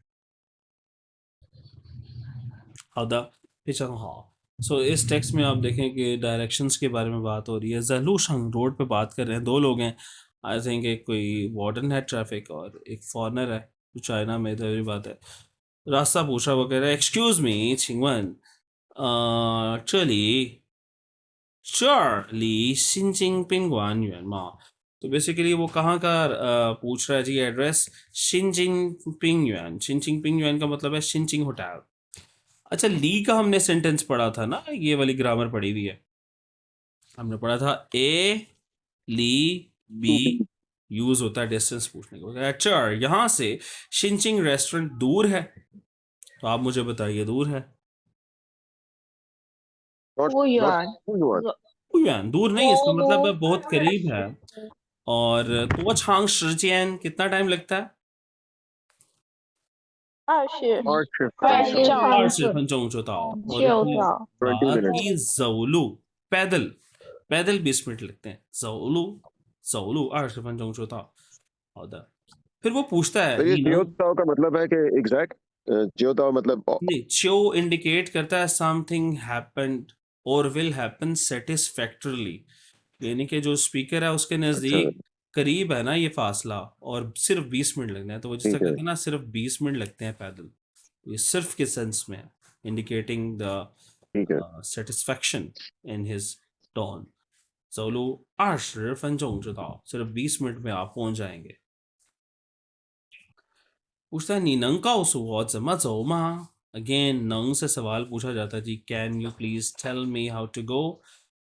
好的非常好सो इस टेक्स्ट में आप देखें कि डायरेक्शंस के बारे में बात हो रही है जलूशंग रोड पे बात कर रहे हैं दो लोग हैं आई थिंक एक कोई वार्डन है ट्रैफिक और एक फॉरनर है जो चाइना में तो ये बात है रास्ता पूछा वो कह रहा है एक्सक्यूज मी छिंगवन 这里新津宾馆远吗 तो बेसिकली वो कहाँ का पूछ रहा है जी एड्रेस शिनजिंग पिंगयुआन का मतलब है शिनजिंग होटल अच्छा ली का हमने सेंटेंस पढ़ा था ना ये वाली ग्रामर पढ़ी हुई है हमने पढ़ा था ए ली बी यूज होता है डिस्टेंस पूछने के अच्छा यहाँ से शिनजिंग रेस्टोरेंट दूर है तो आप मुझे बताइए दूर है not 不远， Pingwan दूर नहीं इसका मतलब है बहुत करीब है और तो छांग शिजियन कितना टाइम लगता है 20分钟20分钟就到और 就 उसके 到。 20 बाद minutes की जौलू पैदल पैदल 20 मिनट लगते हैं जौलू 20分钟就到 好的 फिर वो पूछता है तो ये नीनू जियोताओ का मतलब है कि एग्जैक्ट जियोताओ मतलब नहीं चो इंडिकेट करता है समथिंग हैपेंड और विल हैपन सेटिस्फैक्टरली यानी कि जो स्पीकर है उसके अच्छा नज़दीक करीब है ना ये फासला और सिर्फ 20 मिनट लगने हैं तो वो जिससे ठीक है कहते हैं ना सिर्फ 20 मिनट लगते हैं पैदल ये सिर्फ के सेंस में इंडिकेटिंग द ठीक है satisfaction in his tone 走路20分钟就到 सिर्फ 20 मिनट में आप पहुंच जाएंगे पूछता है你能告诉我怎么走吗 again 能 से सवाल पूछा जाता है जी can you please tell me how to go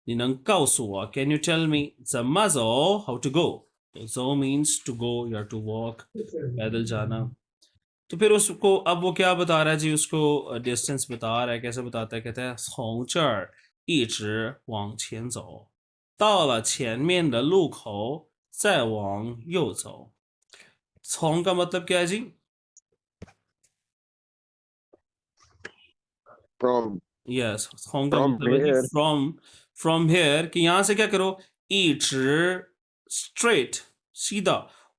你能告诉我 can you tell me 怎么走 how to go so means to go you have to walk पैदल जाना तो फिर उसको अब वो क्या बता रहा है जी उसको डिस्टेंस बता रहा है कैसे बताता है कहता है 从这儿一直往前走到了前面的路口再往右走从 का मतलब क्या है जी from यस 从 का from मतलब है जी here फ्रॉम हेयर कि यहाँ से क्या करो 一直 straight सीधा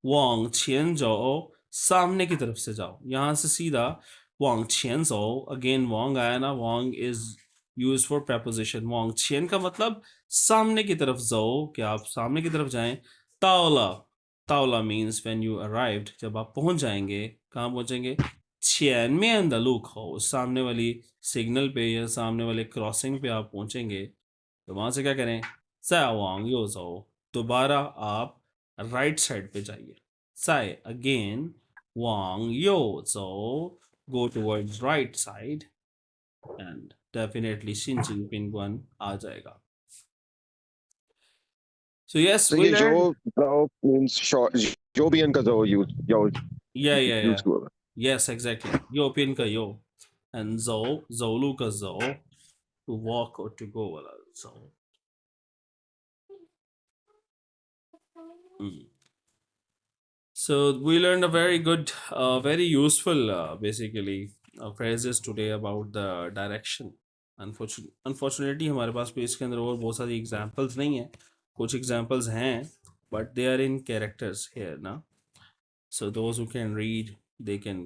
往前走 सामने की तरफ से जाओ यहाँ से सीधा 往前走 अगेन वांग आया ना वांग इज यूज फॉर preposition 往前 का मतलब सामने की तरफ जाओ कि आप सामने की तरफ जाएं तावला तावला मीन्स व्हेन यू अराइव्ड जब आप पहुंच जाएंगे कहाँ पहुंचेंगे 前面的路口 सामने वाली सिग्नल पे या सामने वाले क्रॉसिंग पे आप पहुंचेंगे तो वहां से क्या करें 再往右走 दोबारा आप राइट साइड पे जाइए 再 again 往右走 go towards right side and definitely 新津宾馆 आ जाएगा so yes तो we ये learned जो means short जो भी इनका जो यूज yeah यूज हुआ yes exactly 右边个右 and 走路个走 to walk or to go वाला 走 嗯 So we learned a very good, very useful, basically, phrases today about the direction. Unfortunately हमारे पास भी इसके अंदर और बहुत सारी examples नहीं है. कुछ examples हैं, but they are in characters here ना. So those who can read, they can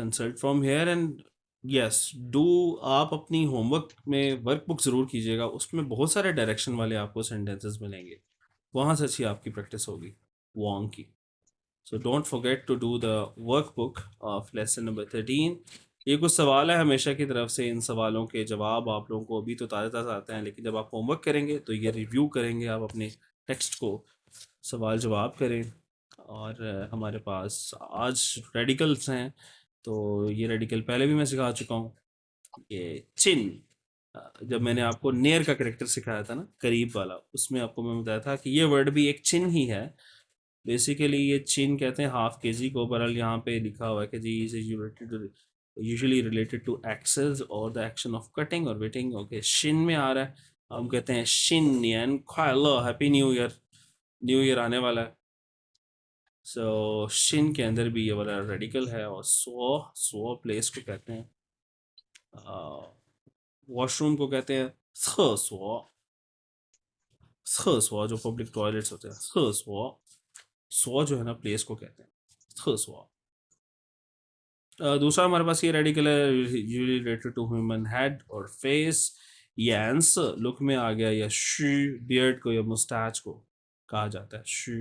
consult from here. And yes, do आप अपनी homework में workbook ज़रूर कीजिएगा. उसमें बहुत सारे direction वाले आपको sentences मिलेंगे. वहाँ से अच्छी आपकी practice होगी Wong की. So don't forget to do the workbook of lesson number 13. ये कुछ सवाल है हमेशा की तरफ से. इन सवालों के जवाब आप लोगों को अभी तो ताज़ा ताज़ा आते हैं, लेकिन जब आप होमवर्क करेंगे तो ये रिव्यू करेंगे, आप अपने टेक्स्ट को सवाल जवाब करें. और हमारे पास आज रेडिकल्स हैं, तो ये रेडिकल पहले भी मैं सिखा चुका हूँ. ये चिन, जब मैंने आपको नेयर का करेक्टर सिखाया था ना, करीब वाला, उसमें आपको मैं बताया था कि ये वर्ड भी एक चिन ही है. बेसिकली ये चिन कहते हैं हाफ के जी को. बहरहाल यहाँ पे लिखा हुआ है कि जी is usually related to axes और द एक्शन ऑफ कटिंग और वेटिंग. ओके, शिन में आ रहा है, हम कहते हैं शिन यान ख्वालो, happy new year. New year आने वाला है. सो शिन के अंदर भी ये वाला रेडिकल है. और सो प्लेस को कहते हैं, वॉशरूम को कहते हैं सो जो पब्लिक टॉयलेट्स होते हैं. सो जो है ना, प्लेस को कहते हैं सो. दूसरा हमारे पास ये रेडिकल है, usually related to human head और फेस. यांस लुक में आ गया, या शू बियर्ड को या मुस्टैच को कहा जाता है शू.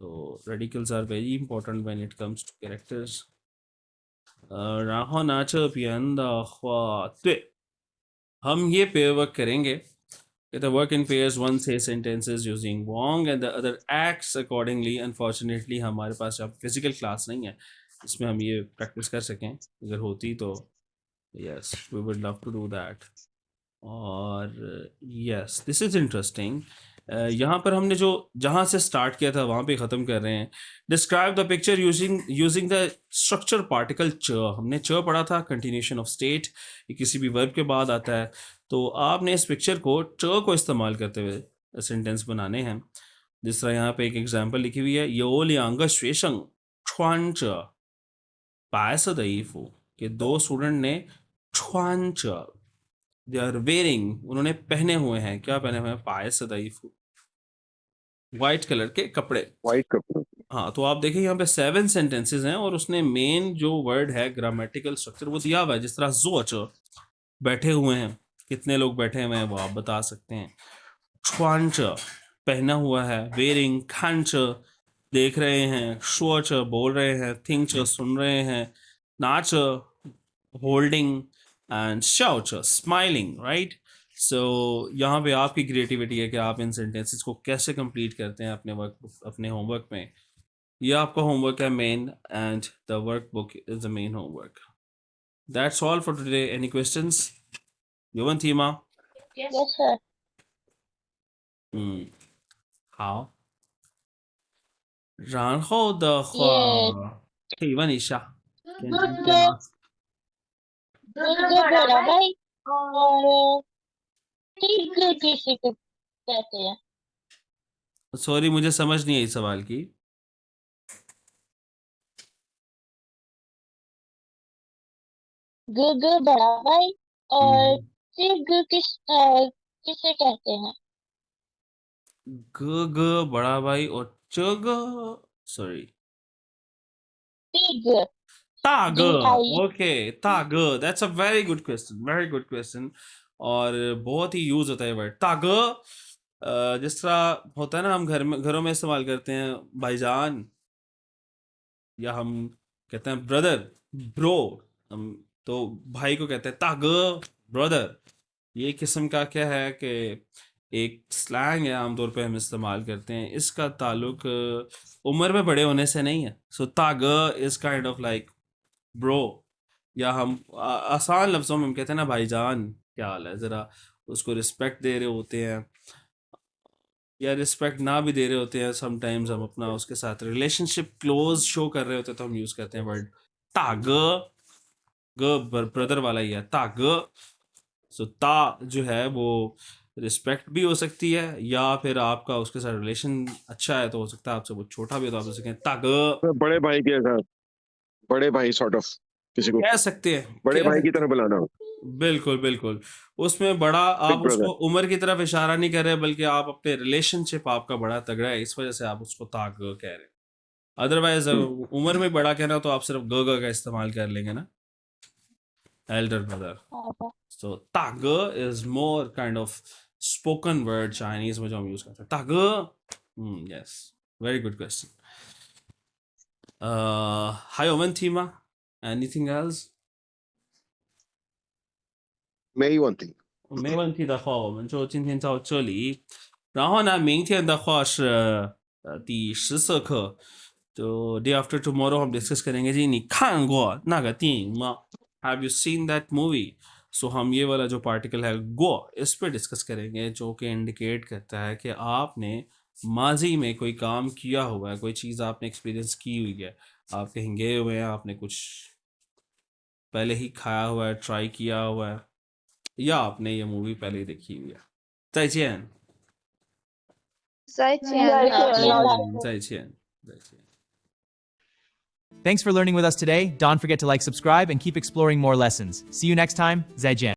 तो radicals are very important when it comes to characters. 然后呢这边的话，对，हम ये पेयर वर्क करेंगे. The work in pairs, one says sentences using Wong and the other acts accordingly. Unfortunately हमारे पास अब physical class नहीं है इसमें हम ये practice कर सकें. अगर होती तो yes, we would love to do that. और yes, this is interesting. यहाँ पर हमने जो जहाँ से स्टार्ट किया था वहाँ पे ख़त्म कर रहे हैं. Describe the picture using the structure particle च. हमने च पढ़ा था, कंटिन्यूशन ऑफ स्टेट, ये किसी भी वर्ब के बाद आता है. तो आपने इस पिक्चर को च को इस्तेमाल करते हुए सेंटेंस बनाने हैं. जिस तरह यहाँ पे एक एग्जांपल लिखी हुई है, यो लियांग श्वेशंग छुआन च पायस दईफू, के दो स्टूडेंट ने छुआन च, दे आर वेयरिंग, उन्होंने पहने हुए हैं, क्या पहने हुए हैं, पायस दईफू, वाइट कलर के कपड़े. व्हाइट कपड़े. हाँ, तो आप देखिए यहाँ पे 7 सेंटेंसेस हैं और उसने मेन जो वर्ड है ग्रामेटिकल स्ट्रक्चर वो दिया हुआ है. जिस तरह जोच, बैठे हुए हैं, कितने लोग बैठे हुए हैं वो आप बता सकते हैं. छुआंच, पहना हुआ है. वेयरिंग, खांच, देख रहे हैं. शोच, बोल रहे हैं. थिंच, सुन रहे हैं. नाच, होल्डिंग. एंड शाउच, स्माइलिंग. राइट. सो यहाँ पे आपकी क्रिएटिविटी है कि आप इन सेंटेंसेस को कैसे कंप्लीट करते हैं अपने होमवर्क में. ये आपका होमवर्क है main, and the workbook is the main homework. That's all for today. Any questions? Yuvantima? Yes, sir. 好。然后的话，可以问一下，点点点吗？ good बड़ा भाई और ठीक किसी को कहते हैं. सॉरी, मुझे समझ नहीं आई सवाल की. गुड बड़ा भाई और ठीक किसे कहते हैं? ग बड़ा भाई और च सॉरी ठीक. ताग. DI. ओके, ताग. That's a very good question, very good question. और बहुत ही यूज होता है वर्ड ताग. जिस तरह होता है ना, हम घरों में इस्तेमाल करते हैं भाईजान, या हम कहते हैं ब्रदर, ब्रो. हम तो भाई को कहते हैं ताग, ब्रदर. ये किस्म का क्या है कि एक स्लैंग है, आमतौर पे हम इस्तेमाल करते हैं. इसका ताल्लुक उम्र में बड़े होने से नहीं है. सो ताग is kind of like bro. या हम आसान लफ्ज़ों में हम कहते हैं ना भाईजान, क्या हाल है, ज़रा उसको रिस्पेक्ट दे रहे होते हैं, या रिस्पेक्ट ना भी दे रहे होते हैं. समटाइम्स हम अपना उसके साथ रिलेशनशिप क्लोज शो कर रहे होते हैं, तो हम यूज़ करते हैं वर्ड ताग. ग ब्रदर वाला ही है ताग. सो ता जो है वो रिस्पेक्ट भी हो सकती है, या फिर आपका उसके साथ रिलेशन अच्छा है तो हो सकता है आपसे वो छोटा भी हो तो आप उसे कहें ताग, बड़े भाई के साथ, बड़े भाई सॉर्ट ऑफ, किसी को कह सकते हैं, बड़े कह भाई की सकते तरह हैं। बुलाना, बिल्कुल बिल्कुल। उसमें बड़ा आप बिग ब्रदर। उसको उम्र की तरफ इशारा नहीं कर रहे, बल्कि आप अपने रिलेशनशिप आपका बड़ा तगड़ा है, इस वजह से आप उसको ताग कह रहे हैं। अदरवाइज उम्र में बड़ा कहना हो तो आप सिर्फ ग का इस्तेमाल कर लेंगे ना, एल्डर ब्रदर। पापा So ताग is more kind of spoken word Chinese में जो हम यूज करते हैं ताग। Yes, very good question.还有问题吗？ Anything else？ 没问题。没问题的话，我们就今天到这里。然后呢，明天的话是第14课，就 day after tomorrow हम डिस्कस करेंगे जी।你看过那个电影吗 ？Have you seen that movie？ सो हम ये वाला जो पार्टिकल है गो, इस पर डिस्कस करेंगे, जो कि इंडिकेट करता है कि आपने माजी में कोई काम किया हुआ है, कोई चीज़ आपने एक्सपीरियंस की हुई है, आप कहीं गए हुए हैं, आपने कुछ पहले ही खाया हुआ है, ट्राई किया हुआ है, या आपने ये मूवी पहले ही देखी हुई है। 再见。再见，再老师。见老师再见。再见。 Thanks for learning with us today. Don't forget to like, subscribe, and keep exploring more lessons. See you next time. 再见.